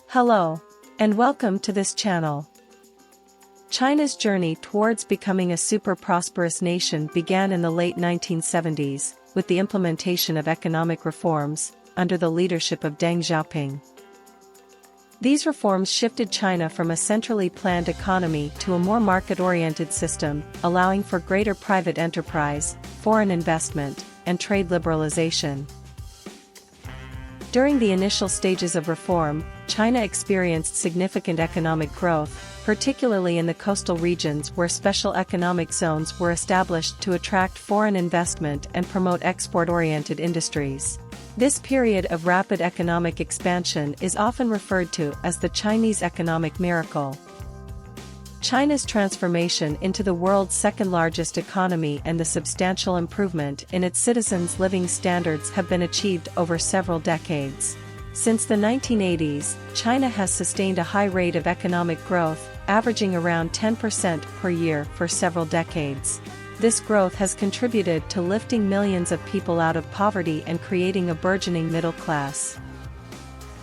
Hello, and welcome to this channel. China's journey towards becoming a super prosperous nation began in the late 1970s, with the implementation of economic reforms, under the leadership of Deng Xiaoping. These reforms shifted China from a centrally planned economy to a more market-oriented system, allowing for greater private enterprise, foreign investment, and trade liberalization. During the initial stages of reform, China experienced significant economic growth, particularly in the coastal regions where special economic zones were established to attract foreign investment and promote export-oriented industries. This period of rapid economic expansion is often referred to as the Chinese economic miracle. China's transformation into the world's second-largest economy and the substantial improvement in its citizens' living standards have been achieved over several decades. Since the 1980s, China has sustained a high rate of economic growth, averaging around 10% per year for several decades. This growth has contributed to lifting millions of people out of poverty and creating a burgeoning middle class.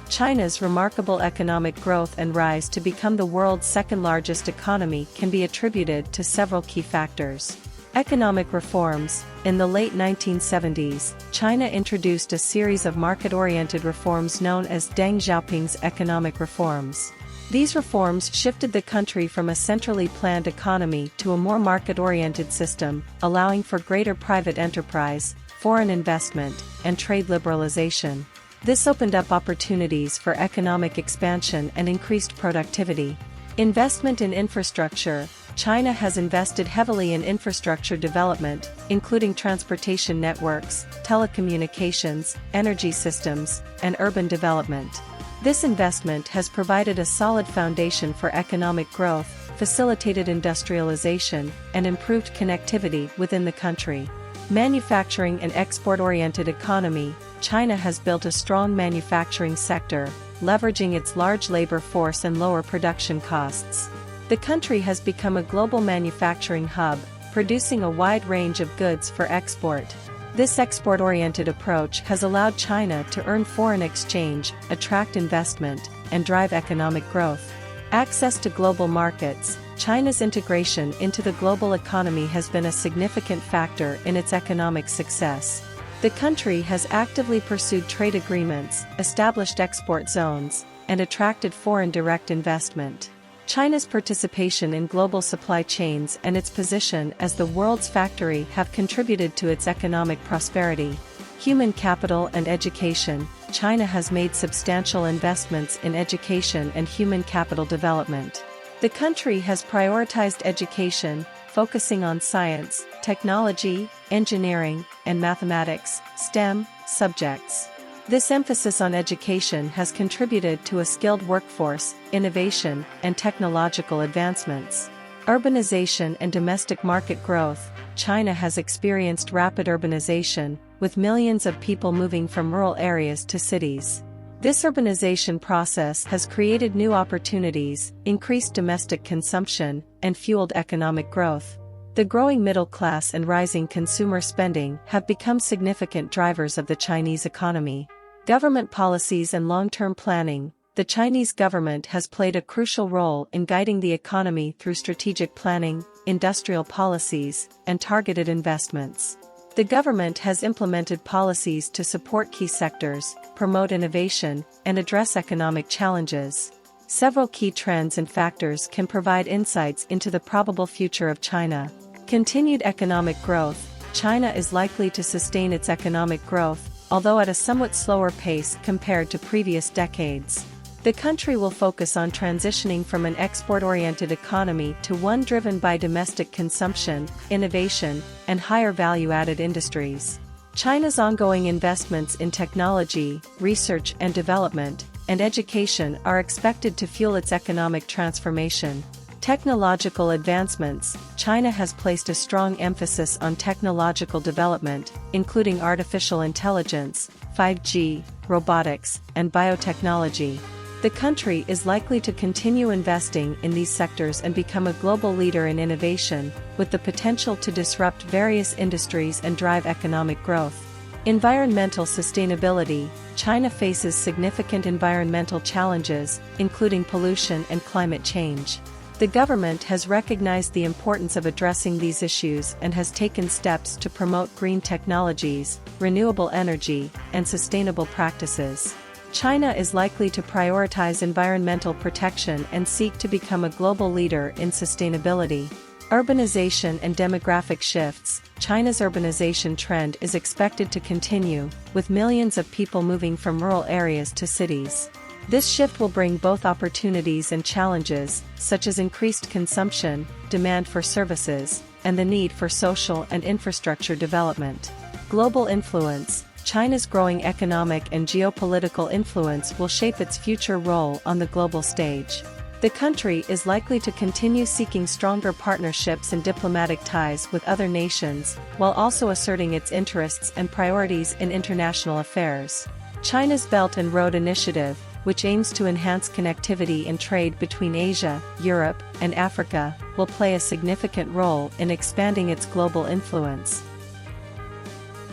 China's remarkable economic growth and rise to become the world's second-largest economy can be attributed to several key factors. Economic reforms. In the late 1970s, China introduced a series of market-oriented reforms known as Deng Xiaoping's economic reforms. These reforms shifted the country from a centrally planned economy to a more market-oriented system, allowing for greater private enterprise, foreign investment, and trade liberalization. This opened up opportunities for economic expansion and increased productivity. Investment in infrastructure. China has invested heavily in infrastructure development, including transportation networks, telecommunications, energy systems, and urban development. This investment has provided a solid foundation for economic growth, facilitated industrialization, and improved connectivity within the country. Manufacturing and export-oriented economy. China has built a strong manufacturing sector, leveraging its large labor force and lower production costs. The country has become a global manufacturing hub, producing a wide range of goods for export. This export-oriented approach has allowed China to earn foreign exchange, attract investment, and drive economic growth. Access to global markets. China's integration into the global economy has been a significant factor in its economic success. The country has actively pursued trade agreements, established export zones, and attracted foreign direct investment. China's participation in global supply chains and its position as the world's factory have contributed to its economic prosperity. Human capital and education. China has made substantial investments in education and human capital development. The country has prioritized education, focusing on science, technology, engineering, and mathematics, STEM, subjects. This emphasis on education has contributed to a skilled workforce, innovation, and technological advancements. Urbanization and domestic market growth. China has experienced rapid urbanization, with millions of people moving from rural areas to cities. This urbanization process has created new opportunities, increased domestic consumption, and fueled economic growth. The growing middle class and rising consumer spending have become significant drivers of the Chinese economy. Government policies and long-term planning. The Chinese government has played a crucial role in guiding the economy through strategic planning, industrial policies, and targeted investments. The government has implemented policies to support key sectors, promote innovation, and address economic challenges. Several key trends and factors can provide insights into the probable future of China. Continued economic growth. China is likely to sustain its economic growth, although at a somewhat slower pace compared to previous decades. The country will focus on transitioning from an export-oriented economy to one driven by domestic consumption, innovation, and higher value-added industries. China's ongoing investments in technology, research and development, and education are expected to fuel its economic transformation. Technological advancements. China has placed a strong emphasis on technological development, including artificial intelligence, 5G, robotics, and biotechnology. The country is likely to continue investing in these sectors and become a global leader in innovation, with the potential to disrupt various industries and drive economic growth. Environmental sustainability. China faces significant environmental challenges, including pollution and climate change. The government has recognized the importance of addressing these issues and has taken steps to promote green technologies, renewable energy, and sustainable practices. China is likely to prioritize environmental protection and seek to become a global leader in sustainability. Urbanization and demographic shifts. China's urbanization trend is expected to continue, with millions of people moving from rural areas to cities. This shift will bring both opportunities and challenges, such as increased consumption, demand for services, and the need for social and infrastructure development. Global influence. China's growing economic and geopolitical influence will shape its future role on the global stage. The country is likely to continue seeking stronger partnerships and diplomatic ties with other nations, while also asserting its interests and priorities in international affairs. China's Belt and Road Initiative, which aims to enhance connectivity and trade between Asia, Europe, and Africa, will play a significant role in expanding its global influence.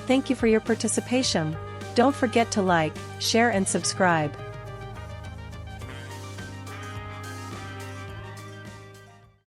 Thank you for your participation. Don't forget to like, share and subscribe.